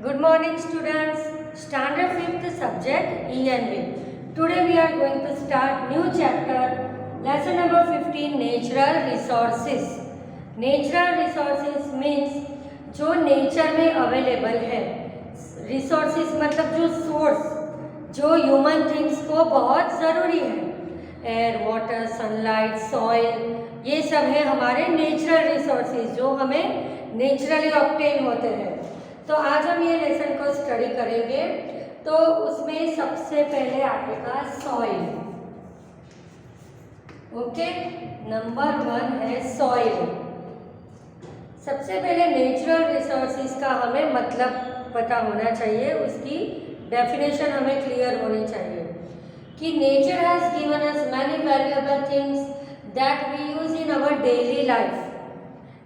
Good morning students. Standard 5th subject ENV. Today we are going to start new chapter. Lesson number 15 Natural Resources. Natural resources means जो nature में available है. Resources मतलब जो source जो human things को बहुत ज़रूरी है. एयर, वाटर, सनलाइट, सॉइल, ये सब है हमारे नेचुरल रिसोर्सेज जो हमें नेचुरली ऑब्टेन होते हैं. तो आज हम ये लेसन को स्टडी करेंगे. तो उसमें सबसे पहले आएगा सॉइल. ओके, नंबर 1 है सॉइल. सबसे पहले नेचुरल रिसोर्सेज का हमें मतलब पता होना चाहिए, उसकी डेफिनेशन हमें क्लियर होनी चाहिए कि nature has given us many valuable things that we use in our daily life.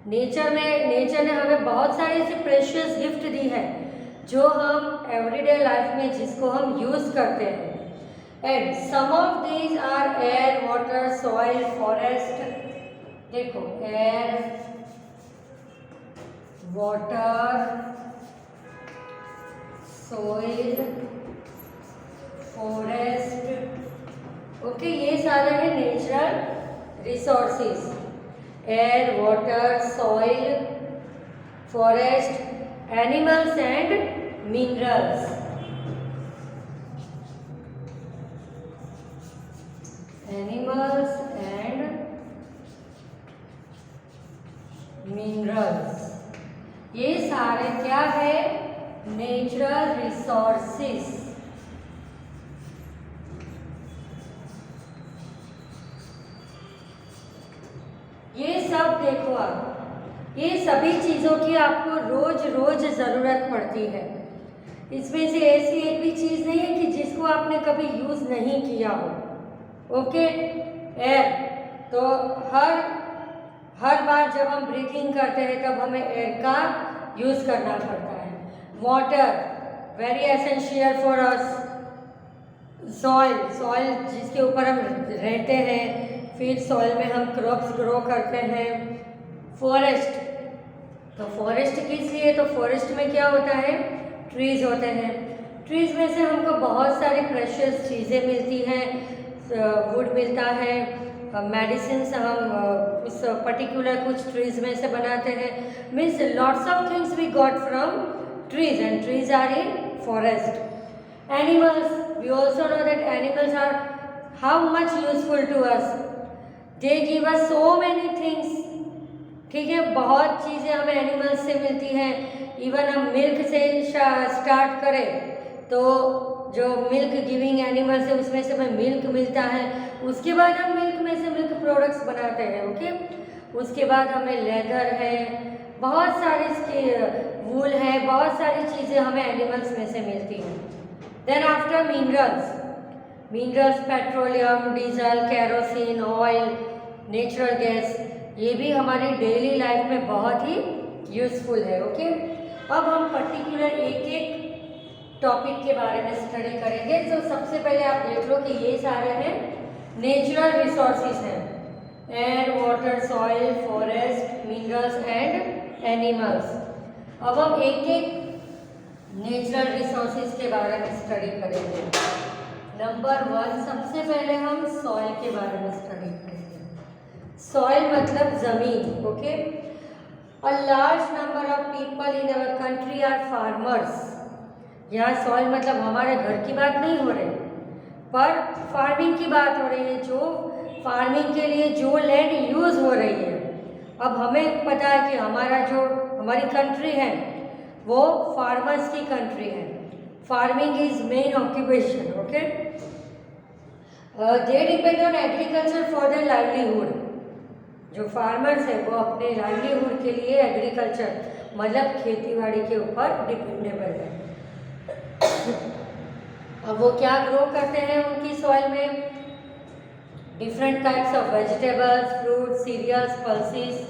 Nature ने हमें बहुत सारे ऐसे प्रेशियस गिफ्ट दी है जो हम एवरीडे लाइफ में जिसको हम यूज़ करते हैं. And some of these are air, water, soil, forest. देखो, air, water, soil, forest. Okay, ये सारे हैं natural resources. Air, water, soil, forest, animals and minerals. Animals and minerals, ये सारे क्या है? Natural resources. ये सब देखो आप, ये सभी चीज़ों की आपको रोज रोज ज़रूरत पड़ती है. इसमें से ऐसी एक भी चीज़ नहीं है कि जिसको आपने कभी यूज़ नहीं किया हो. ओके, एयर तो हर बार जब हम ब्रीथिंग करते हैं तब हमें एयर का यूज़ करना पड़ता है. Water very essential for us. Soil जिसके ऊपर हम रहते हैं, फिर सॉइल में हम क्रॉप्स ग्रो करते हैं. फॉरेस्ट, तो फॉरेस्ट किस लिए? तो फॉरेस्ट में क्या होता है? ट्रीज़ होते हैं. ट्रीज़ में से हमको बहुत सारी प्रेशियस चीज़ें मिलती हैं. वुड मिलता है, मेडिसिन्स हम उस पर्टिकुलर कुछ ट्रीज़ में से बनाते हैं. Means lots of things we got from trees and trees are in forest. Animals, we also know that animals are how much useful to us. They give us so many things. ठीक है, बहुत चीज़ें हमें animals से मिलती हैं. Even हम milk से स्टार्ट करें तो जो मिल्क गिविंग एनिमल्स है उसमें से हमें मिल्क मिलता है. उसके बाद हम मिल्क में से मिल्क प्रोडक्ट्स बनाते हैं. ओके, उसके बाद हमें लेदर है, बहुत सारी इसकी वूल है, बहुत सारी चीज़ें हमें एनिमल्स में से मिलती हैं. Then after minerals, petroleum, diesel, kerosene, oil, natural gas, ये भी हमारी डेली लाइफ में बहुत ही यूज़फुल है. ओके, अब हम पर्टिकुलर एक एक टॉपिक के बारे में स्टडी करेंगे. तो सबसे पहले आप देख लो कि ये सारे हैं नेचुरल रिसोर्सेज हैं. Air, water, soil, forest, minerals and animals. अब हम एक एक नेचुरल रिसोर्सेज के बारे में स्टडी करेंगे. नंबर 1, सबसे पहले हम सॉइल के बारे में स्टडी करेंगे. सॉइल मतलब ज़मीन. Okay, a large number of people in our country are farmers. यहाँ सॉइल मतलब हमारे घर की बात नहीं हो रही, पर फार्मिंग की बात हो रही है. जो फार्मिंग के लिए जो लैंड यूज़ हो रही है. अब हमें पता है कि हमारी कंट्री है वो फार्मर्स की कंट्री है. Farming is main occupation. Okay, they depend on agriculture for their livelihood. जो फार्मर्स है वो अपने लाइवलीहुड के लिए एग्रीकल्चर मतलब खेतीबाड़ी के ऊपर डिपेंडेबल है. अब वो क्या ग्रो करते हैं उनकी सॉइल में? Different types of vegetables, fruits, cereals, pulses.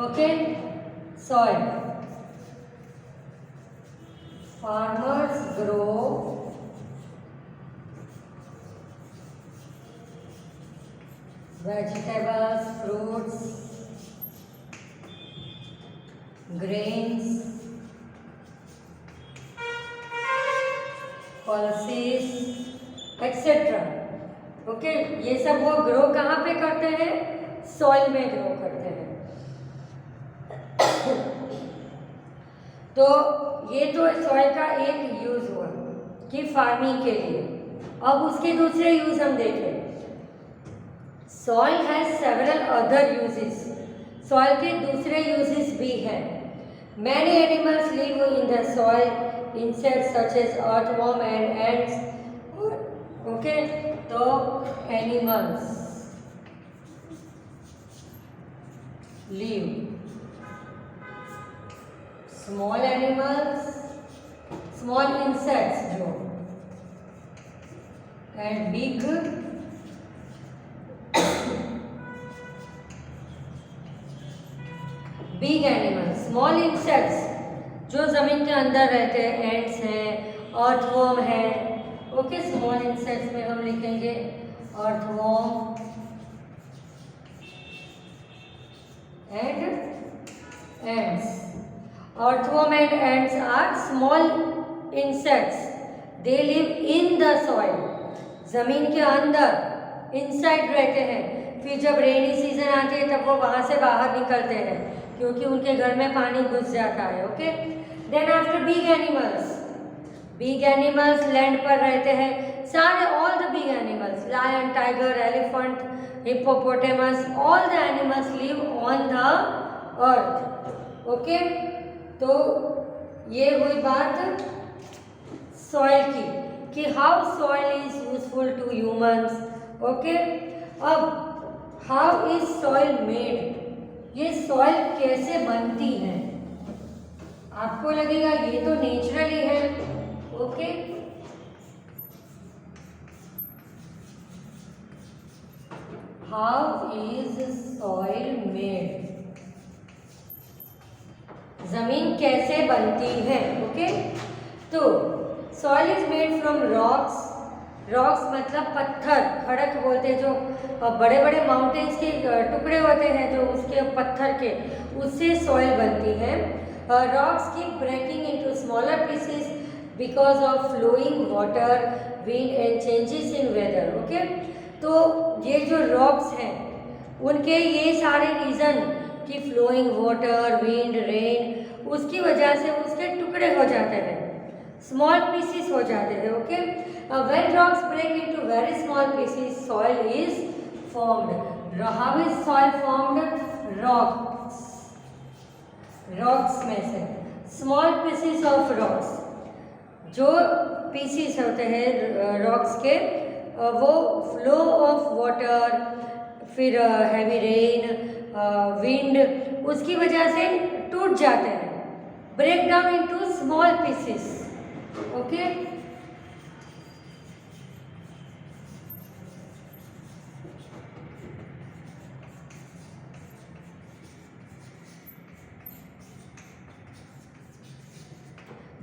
Okay, soil farmers grow vegetables, fruits, grains, pulses etcetera. Okay, ये सब वो ग्रो कहाँ पे करते हैं? सॉइल में ग्रो करते हैं। तो ये तो सॉइल का एक यूज हुआ कि फार्मिंग के लिए। अब उसके दूसरे यूज हम देखें। Soil has several other uses. Soil के दूसरे यूजेस भी हैं। Many animals live in the soil, insects such as earthworm and ants. Okay, तो animals live, small animals, small insects जो, and big animals. Small insects जो जमीन के अंदर रहते हैं, एंट्स हैं, अर्थवर्म है। ओके, स्मॉल इंसेक्ट्स में हम लिखेंगे earthworm and ants. Earthworm and ants are small insects. They live in the soil, जमीन के अंदर, इनसाइड रहते हैं। फिर जब रेनी सीजन आती है तब वो वहाँ से बाहर निकलते हैं क्योंकि उनके घर में पानी घुस जाता है। Okay, then after big animals. Big animals land पर रहते हैं सारे, all the big animals, lion, tiger, elephant, hippopotamus, all the animals live on the earth. Okay, तो ये हुई बात सॉइल की कि how soil is useful to humans. Okay, अब हाउ इज सॉइल मेड? ये सॉइल कैसे बनती है? आपको लगेगा ये तो नेचुरली है। Okay, how is soil made? जमीन कैसे बनती है? ओके, तो soil is made from rocks. Rocks मतलब पत्थर, खड़क बोलते हैं, जो बड़े बड़े माउंटेन्स के टुकड़े होते हैं जो उसके पत्थर के, उससे सॉइल बनती है। Rocks keep breaking into smaller pieces because of flowing water, wind and changes in weather. Okay, तो ये जो रॉक्स हैं उनके ये सारे रीज़न कि फ्लोइंग वाटर, विंड, रेन, उसकी वजह से उसके टुकड़े हो जाते हैं, स्मॉल पीसेस हो जाते हैं। Okay, when rocks break into very small pieces, soil is formed. How is soil formed? Rocks में से small pieces of rocks, जो pieces होते हैं rocks के, वो फ्लो ऑफ वाटर, फिर हैवी रेन, विंड, उसकी वजह से टूट जाते हैं, break down into small pieces. Okay,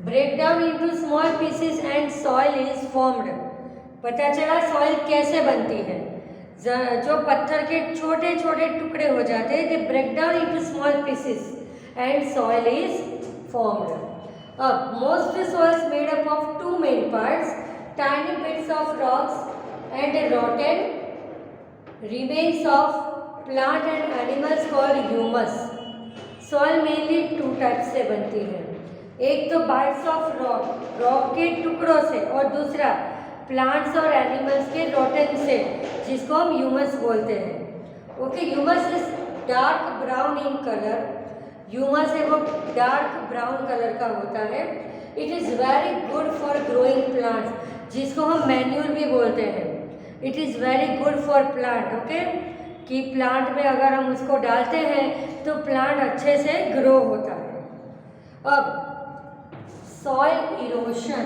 break down into small pieces and soil is formed. पता चला सॉइल कैसे बनती है। जो पत्थर के छोटे छोटे टुकड़े हो जाते हैं, they break down into small pieces and soil is formed. अब most soils made up of two main parts, tiny bits of rocks and rotten remains of plant and animals called humus. Soil mainly two type से बनती है, एक तो bytes of rock, rock के टुकड़ों से, और दूसरा प्लांट्स और एनिमल्स के रोटन से, जिसको हम ह्यूमस बोलते हैं। Okay, humus is dark brown in colour. Humus है वो डार्क ब्राउन कलर का होता है। It is very good for growing plants, जिसको हम मैन्यूर भी बोलते हैं। It is very good for plant. Okay, कि प्लांट में अगर हम उसको डालते हैं तो प्लांट अच्छे से ग्रो होता है। अब soil erosion,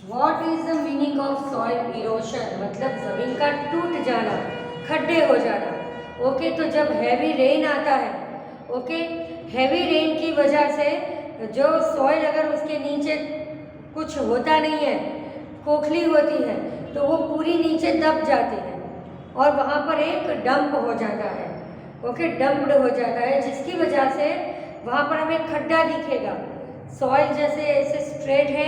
what is the meaning of soil erosion? मतलब जमीन का टूट जाना, खड्डे हो जाना। ओके, तो जब हैवी रेन आता है, ओके, हैवी रेन की वजह से जो सॉइल अगर उसके नीचे कुछ होता नहीं है, खोखली होती है, तो वो पूरी नीचे दब जाती है और वहाँ पर एक डंप हो जाता है। ओके, डंप्ड हो जाता है, जिसकी वजह से वहाँ पर हमें खड्डा दिखेगा। सॉइल जैसे ऐसे स्ट्रेट है,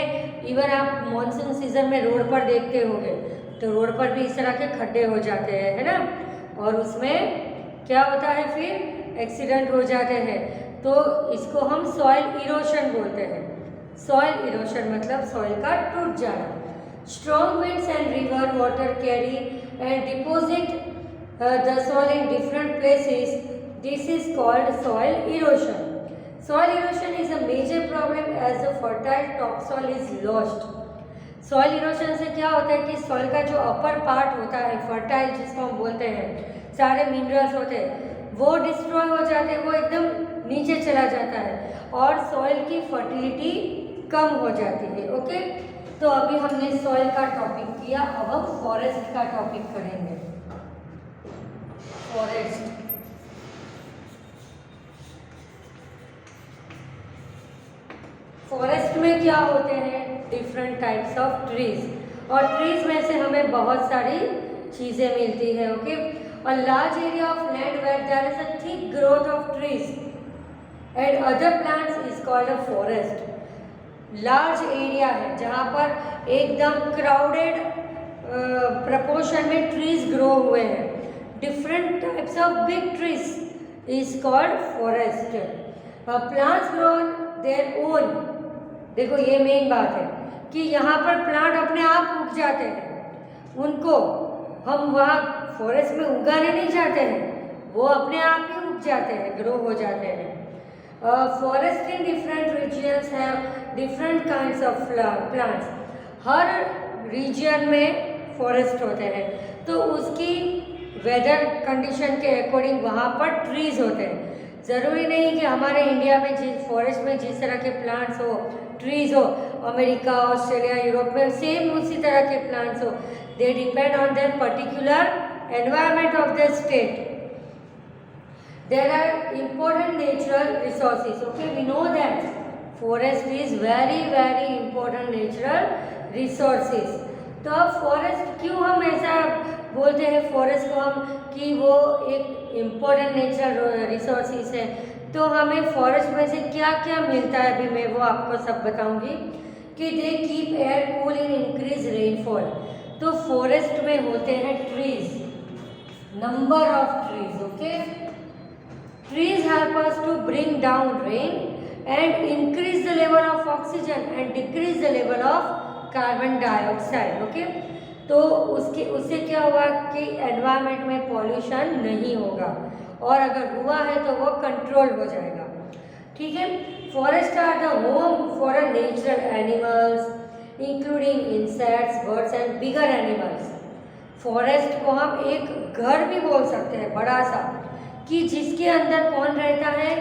इवन आप मॉनसून सीजन में रोड पर देखते होंगे तो रोड पर भी इस तरह के खड्डे हो जाते हैं, है ना, और उसमें क्या होता है, फिर एक्सीडेंट हो जाते हैं। तो इसको हम सॉइल इरोशन बोलते हैं। सॉइल इरोशन मतलब सॉइल का टूट जाना। Strong winds and river water carry and deposit the soil in different places. This is called soil erosion. Soil erosion is a major problem as the fertile topsoil is lost. Soil erosion से क्या होता है कि soil का जो upper part होता है, fertile जिसको हम बोलते हैं, सारे minerals होते हैं, वो destroy हो जाते हैं, वो एकदम नीचे चला जाता है और soil की fertility कम हो जाती है। ओके, तो अभी हमने soil का टॉपिक किया, अब हम forest का टॉपिक करेंगे। फॉरेस्ट, फॉरेस्ट में क्या होते हैं, डिफरेंट टाइप्स ऑफ ट्रीज, और ट्रीज में से हमें बहुत सारी चीज़ें मिलती है। Okay, a large area of land where there is a thick growth of trees and other plants is called a forest. Large area है जहाँ पर एकदम क्राउडेड प्रपोर्शन में ट्रीज ग्रो हुए हैं, different types of big trees is called forest. Plants grow on their own. देखो ये main बात है कि यहाँ पर प्लांट अपने आप उग जाते हैं, उनको हम वहाँ फॉरेस्ट में उगाने नहीं जाते हैं, वो अपने आप ही उग जाते हैं, ग्रो हो जाते हैं। Forest in different regions have different kinds of plants. हर रीजन में फॉरेस्ट होते हैं, तो उसकी वेदर कंडीशन के अकॉर्डिंग वहाँ पर ट्रीज होते हैं। ज़रूरी नहीं कि हमारे इंडिया में जिस फॉरेस्ट में जिस तरह के प्लांट्स हो, ट्रीज हो, अमेरिका, ऑस्ट्रेलिया, यूरोप में सेम उसी तरह के प्लांट्स हो। They depend on their particular environment of the state. There are important natural resources. Okay, we know that forest is very very important natural resources. तो अब forest क्यों हम ऐसा बोलते हैं फॉरेस्ट को हम कि वो एक इम्पोर्टेंट नेचुरल रिसोर्सेज है, तो हमें फॉरेस्ट में से क्या क्या मिलता है अभी मैं वो आपको सब बताऊंगी। कि they keep air cool in increase rainfall. तो फॉरेस्ट में होते हैं trees, number of trees. Okay, trees help us to bring down rain and increase the level of oxygen and decrease the level of carbon dioxide. Okay, तो उससे क्या हुआ कि environment में पॉल्यूशन नहीं होगा, और अगर हुआ है तो वो कंट्रोल हो जाएगा। ठीक है, forest are the home for a natural animals including insects, birds and bigger animals. Forest को हम एक घर भी बोल सकते हैं बड़ा सा, कि जिसके अंदर कौन रहता है,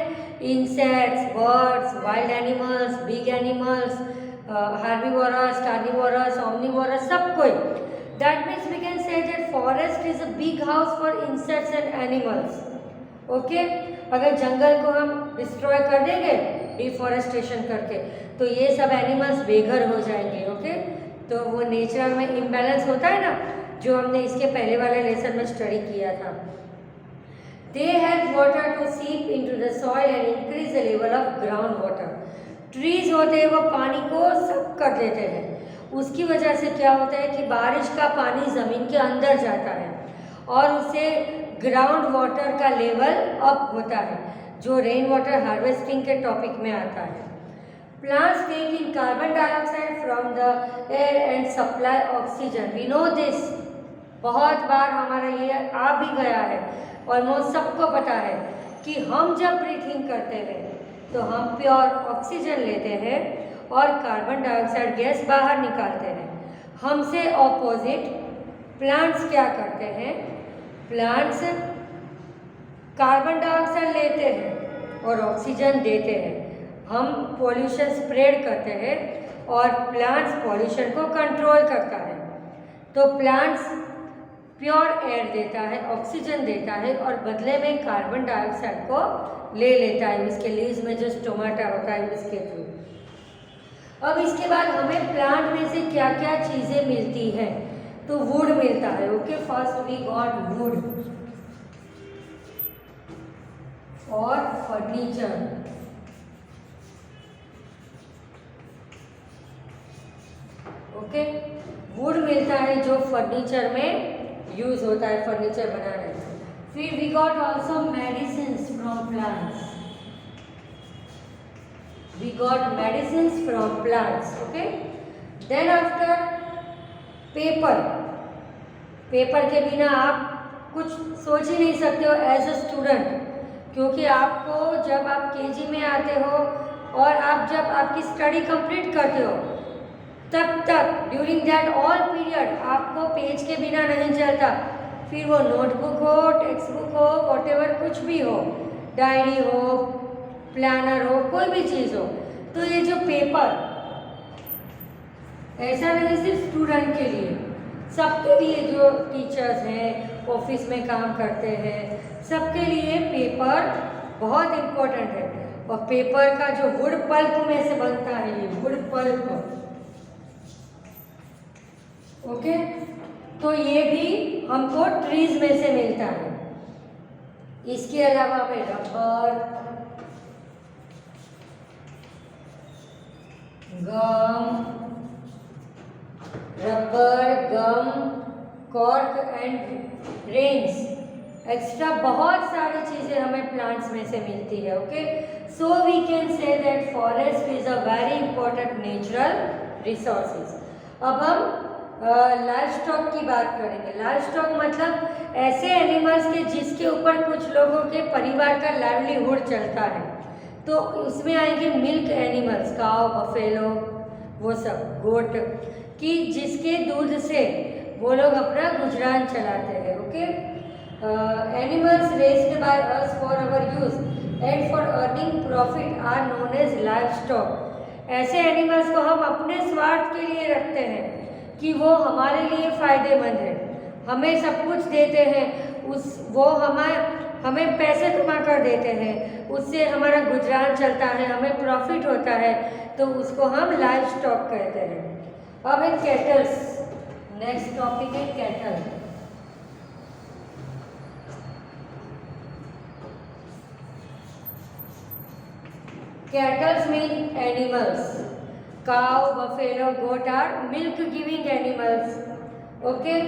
insects, birds, wild animals, big animals, herbivores, carnivores, omnivores, सब कोई। That means we can say that forest is a big house for insects and animals. Okay? अगर जंगल को हम डिस्ट्रॉय कर देंगे डिफॉरेस्टेशन करके, तो ये सब एनिमल्स बेघर हो जाएंगे। ओके, तो वो नेचर में इम्बैलेंस होता है ना, जो हमने इसके पहले वाले लेसन में स्टडी किया था। They help water to seep into the soil and increase the level of ground water. Trees होते हैं वो पानी को सक कर देते हैं, उसकी वजह से क्या होता है कि बारिश का पानी ज़मीन के अंदर जाता है और उससे ग्राउंड वाटर का लेवल अप होता है, जो रेन वाटर हार्वेस्टिंग के टॉपिक में आता है। Plants take in carbon dioxide from the air and supply oxygen. We know this, बहुत बार हमारा ये आ भी गया है, ऑलमोस्ट सबको पता है कि हम जब ब्रीथिंग करते हैं तो हम प्योर ऑक्सीजन लेते हैं और कार्बन डाइऑक्साइड गैस बाहर निकालते हैं। हमसे ऑपोजिट प्लांट्स क्या करते हैं, प्लांट्स कार्बन डाइऑक्साइड लेते हैं और ऑक्सीजन देते हैं। हम पॉल्यूशन स्प्रेड करते हैं और प्लांट्स पॉल्यूशन को कंट्रोल करता है। तो प्लांट्स प्योर एयर देता है, ऑक्सीजन देता है और बदले में कार्बन डाइऑक्साइड को ले लेता है इसके लीव्स में जो स्टोमाटा होता है उसके थ्रू। अब इसके बाद हमें प्लांट में से क्या क्या चीज़ें मिलती हैं, तो वुड मिलता है। Okay, first we got wood for furniture. Okay, wood मिलता है जो फर्नीचर में यूज होता है, फर्नीचर बनाने में। फिर we got also medicines from plants, we got medicines from plants. Okay, then after paper, paper के बिना आप कुछ सोच ही नहीं सकते हो एज अ स्टूडेंट, क्योंकि आपको जब आप केजी में आते हो और आप जब आपकी स्टडी कंप्लीट करते हो तब तक ड्यूरिंग दैट ऑल पीरियड आपको पेज के बिना नहीं चलता। फिर वो नोटबुक हो, टेक्स्ट बुक हो, वॉटेवर कुछ भी हो, डायरी हो, प्लानर हो, कोई भी चीज़ हो, तो ये जो पेपर, ऐसा नहीं सिर्फ स्टूडेंट के लिए, सबके लिए, जो टीचर्स हैं, ऑफिस में काम करते हैं, सबके लिए पेपर बहुत इम्पोर्टेंट है। और पेपर का जो वुड पल्प में से बनता है, ये वुड पल्प, ओके, तो ये भी हमको ट्रीज में से मिलता है। इसके अलावा हमें rubber, gum, cork and resins, extra बहुत सारी चीज़ें हमें प्लांट्स में से मिलती है। Okay, so we can say that forest is a very important natural resources. अब हम लाइव स्टॉक की बात करेंगे। लाइव स्टॉक मतलब ऐसे एनिमल्स के जिसके ऊपर कुछ लोगों के परिवार का लाइवलीहुड चलता है, तो उसमें आएंगे मिल्क एनिमल्स, काव, बफेलो, वो सब, गोट, कि जिसके दूध से वो लोग अपना गुजरान चलाते हैं। Okay, animals raised by us for our use and for earning profit are known as livestock. ऐसे एनिमल्स को हम अपने स्वार्थ के लिए रखते हैं कि वो हमारे लिए फ़ायदेमंद है, हमें सब कुछ देते हैं, वो हमें पैसे कमा कर देते हैं, उससे हमारा गुजरान चलता है, हमें प्रॉफिट होता है, तो उसको हम लाइव स्टॉक कहते हैं। अब है कैटल्स, नेक्स्ट टॉपिक है cattle. Kettles mean animals, cow, buffalo, goat are milk giving animals. Okay,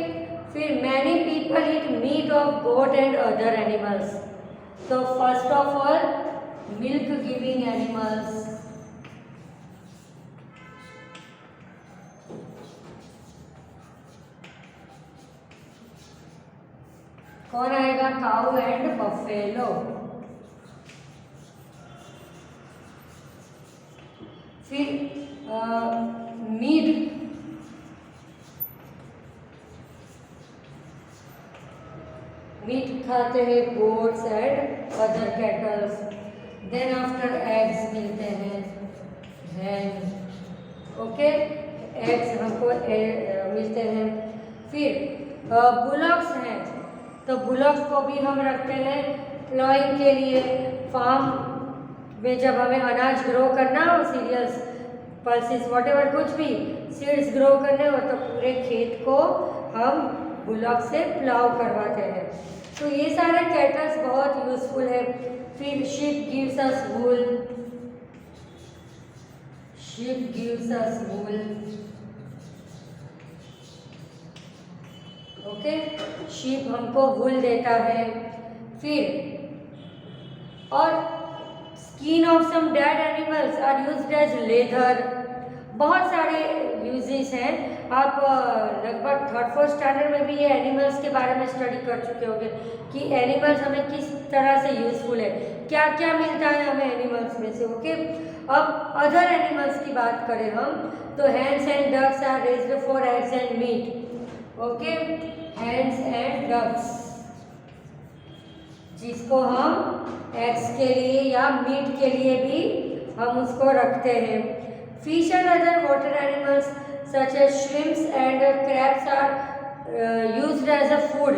फिर many people eat meat of goat and other animals. So first of all, milk giving animals. कौन आएगा? cow and buffalo. फिर meat खाते हैं goats and other cattles. Then after eggs मिलते हैं, हैन, okay, eggs हमको मिलते हैं। फिर बुलॉक्स हैं, तो बुलॉक्स को भी हम रखते हैं प्लॉइंग के लिए। फार्म में जब हमें अनाज ग्रो करना हो, सीरियल्स, पल्सेस, वॉटेवर, कुछ भी सीड्स ग्रो करने हो, तो पूरे खेत को हम बुलॉक से प्लाउ करवाते हैं। तो ये सारे कैटल्स बहुत यूजफुल है। फिर sheep gives us wool, sheep gives us wool, okay, sheep हमको वूल देता है। फिर और skin of some dead animals are used as leather. बहुत सारे यूजेस हैं। आप लगभग 3rd-4th स्टैंडर्ड में भी ये एनिमल्स के बारे में स्टडी कर चुके होंगे कि एनिमल्स हमें किस तरह से यूजफुल है, क्या क्या मिलता है हमें एनिमल्स में से। ओके, अब अदर एनिमल्स की बात करें हम, तो hens and ducks are raised for eggs and meat. Okay, hens and ducks, जिसको हम एग्स के लिए या मीट के लिए भी हम उसको रखते हैं। Fish and other water animals such as shrimps and crabs are used as a food.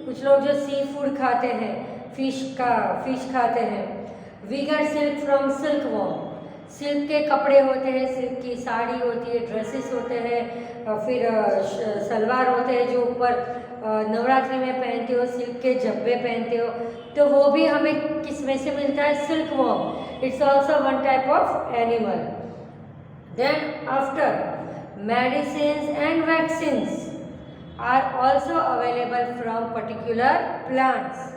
कुछ लोग जो सी फूड खाते हैं, फिश खाते हैं। We get silk from silkworm, silk के कपड़े होते हैं, सिल्क की साड़ी होती है, ड्रेसेस होते हैं, फिर सलवार होते हैं जो ऊपर नवरात्रि में पहनते हो, सिल्क के जब्बे पहनते हो, तो वो भी हमें किस में से मिलता है? Silkworm. It's also one type of animal. Then after medicines and vaccines are also available from particular plants.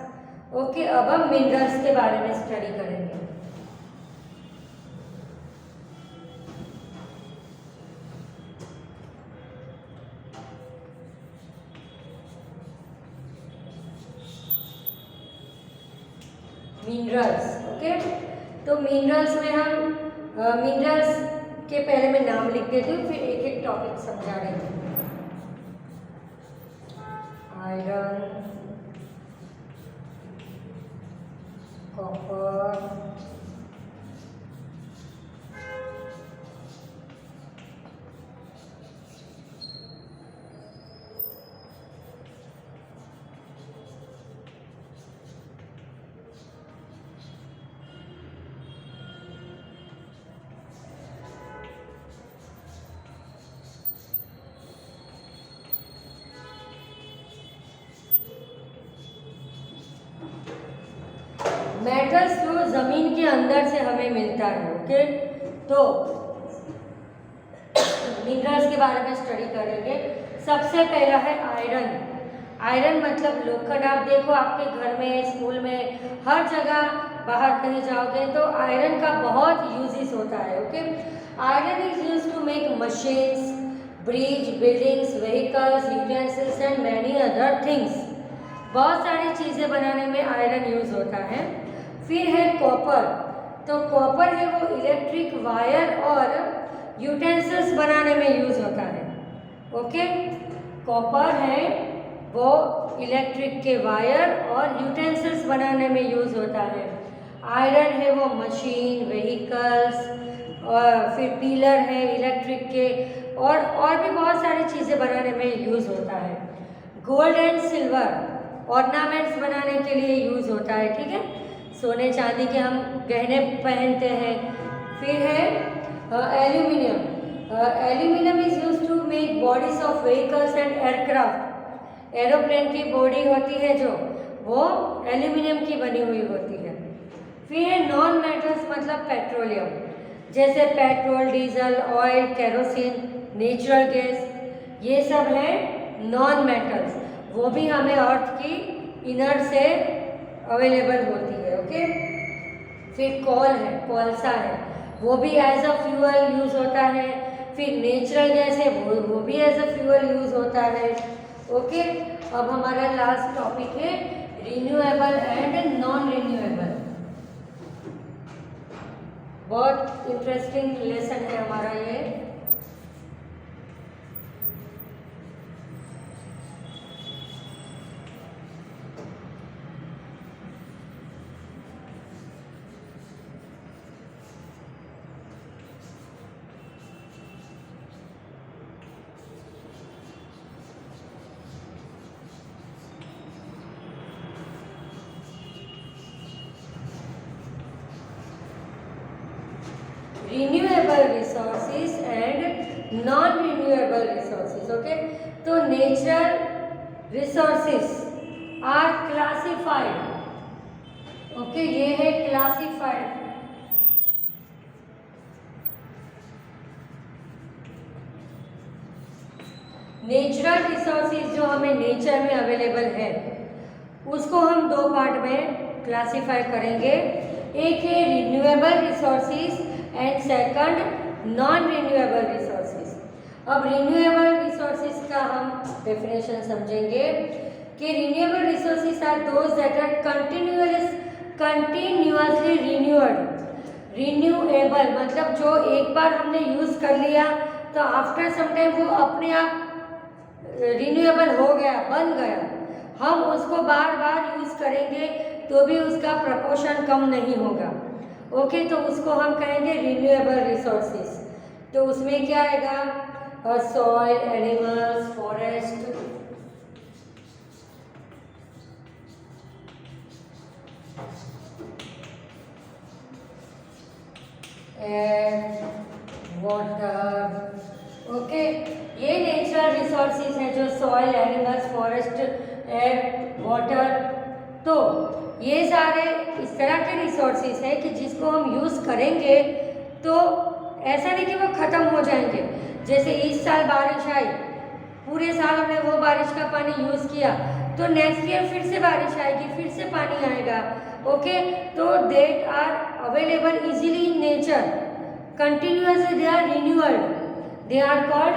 Okay, अब हम मिनरल्स के बारे में स्टडी करेंगे। मिनरल्स, ओके, तो मिनरल्स में हम मिनरल्स के पहले मैं नाम लिख देती हूँ, फिर एक एक टॉपिक समझा रही हूँ। आयरन, कॉपर, मेटल्स जो जमीन के अंदर से हमें मिलता है। ओके, तो मिनरल्स के बारे में स्टडी करेंगे। सबसे पहला है आयरन। आयरन मतलब लोखंड। आप देखो आपके घर में, स्कूल में, हर जगह बाहर कहीं जाओगे तो आयरन का बहुत यूजेस होता है। Okay, iron is used to make machines, bridge, buildings, vehicles, utensils and many other things. बहुत सारी चीज़ें बनाने में आयरन यूज होता है। फिर है कॉपर। तो कॉपर है वो इलेक्ट्रिक वायर और यूटेंसिल्स बनाने में यूज होता है। ओके, कॉपर है वो इलेक्ट्रिक के वायर और यूटेंसिल्स बनाने में यूज होता है। आयरन है वो मशीन, व्हीकल्स, और फिर पीलर है इलेक्ट्रिक के, और भी बहुत सारी चीज़ें बनाने में यूज होता है। गोल्ड एंड सिल्वर ऑर्नामेंट्स बनाने के लिए यूज होता है। ठीक है, सोने चांदी के हम गहने पहनते हैं। फिर है aluminium. Aluminium is use to make bodies of vehicles and aircraft. Aeroplane की बॉडी होती है जो, वो एल्यूमिनियम की बनी हुई होती है। फिर है नॉन मेटल्स मतलब पेट्रोलियम, जैसे petrol, diesel, oil, kerosene, natural gas, ये सब है नॉन मेटल्स। वो भी हमें अर्थ की इनर से अवेलेबल होती है। ओके, फिर कोल है, कोलसा है, वो भी एज अ फ्यूअल यूज होता है। फिर नेचुरल गैस है, वो भी एज अ फ्यूअल यूज होता है। ओके, अब हमारा लास्ट टॉपिक है रिन्यूएबल एंड नॉन रिन्यूएबल। बहुत इंटरेस्टिंग लेसन है हमारा ये। Renewable resources and non renewable resources. Okay, तो natural resources are classified. Okay, ये है क्लासिफाइड। नेचुरल रिसोर्सेज जो हमें नेचर में अवेलेबल है, उसको हम दो पार्ट में क्लासिफाई करेंगे। एक है renewable resources and second non renewable resources. अब रिन्यूएबल रिसोर्सेज का हम डेफिनेशन समझेंगे कि renewable resources are those that are continuously renewed. Renewable मतलब जो एक बार हमने यूज कर लिया तो आफ्टर सम टाइम वो अपने आप रिन्यूएबल हो गया, बन गया, हम उसको बार बार यूज करेंगे तो भी उसका प्रपोर्शन कम नहीं होगा। ओके, तो उसको हम कहेंगे रिन्यूएबल रिसोर्सेज। तो उसमें क्या आएगा? Soil, animals, forest, air, water. Okay, ये नेचुरल रिसोर्सेज हैं जो soil, animals, forest, air, water. तो ये सारे इस तरह के रिसोर्सेज हैं कि जिसको हम यूज़ करेंगे तो ऐसा नहीं कि वो ख़त्म हो जाएंगे। जैसे इस साल बारिश आई, पूरे साल हमने वो बारिश का पानी यूज़ किया, तो नेक्स्ट ईयर फिर से बारिश आएगी, फिर से पानी आएगा। ओके, तो that are available easily in nature, continuously they are renewal, they are called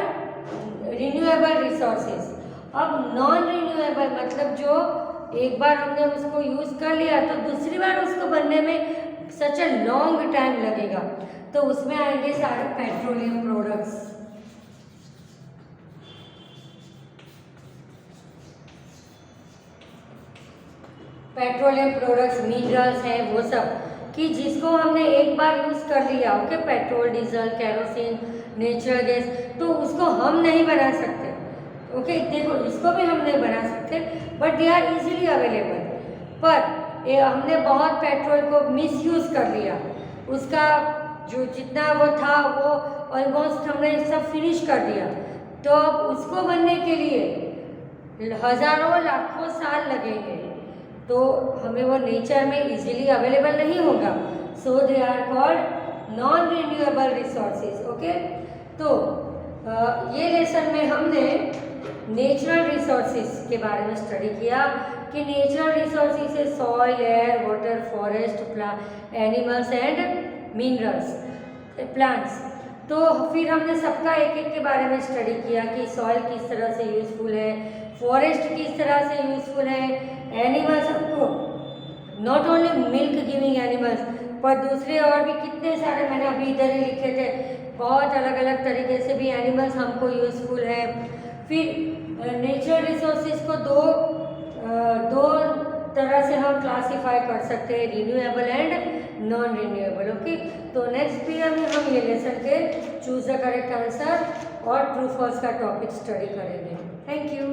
renewable resources. अब नॉन रिन्यूएबल मतलब जो एक बार हमने उसको यूज़ कर लिया तो दूसरी बार उसको बनने में सच ए लॉन्ग टाइम लगेगा, तो उसमें आएंगे सारे petroleum products. Petroleum products, minerals हैं वो सब कि जिसको हमने एक बार यूज़ कर लिया, okay, petrol, diesel, kerosene, natural gas, तो उसको हम नहीं बना सकते। ओके, देखो इसको भी हम नहीं बना सकते, but they are easily available. पर ये हमने बहुत पेट्रोल को मिसयूज़ कर लिया, उसका जो जितना वो था वो ऑलमोस्ट हमने सब फिनिश कर दिया, तो अब उसको बनने के लिए हज़ारों लाखों साल लगेंगे, तो हमें वो नेचर में इजीली अवेलेबल नहीं होगा। So they are called non renewable resources. Okay, तो ये लेसन में हमने नेचुरल रिसोर्सेज के बारे में स्टडी किया कि नेचुरल रिसोर्सेज है soil, air, water, forest, animals and minerals, plants. तो फिर हमने सबका एक एक के बारे में स्टडी किया कि सॉइल किस तरह से यूज़फुल है, फॉरेस्ट किस तरह से यूज़फुल है, एनिमल्स हमको not only milk giving animals, पर दूसरे और भी कितने सारे मैंने अभी इधर ही लिखे थे, बहुत अलग अलग तरीके से भी एनिमल्स हमको यूज़फुल है। फिर नेचुरल रिसोर्सेज को दो तरह से हम क्लासीफाई कर सकते हैं, renewable and non renewable. Okay, तो नेक्स्ट पीरियड में हम ये लेसन के चूज द करेक्ट आंसर और ट्रू फॉल्स का टॉपिक स्टडी करेंगे। Thank you.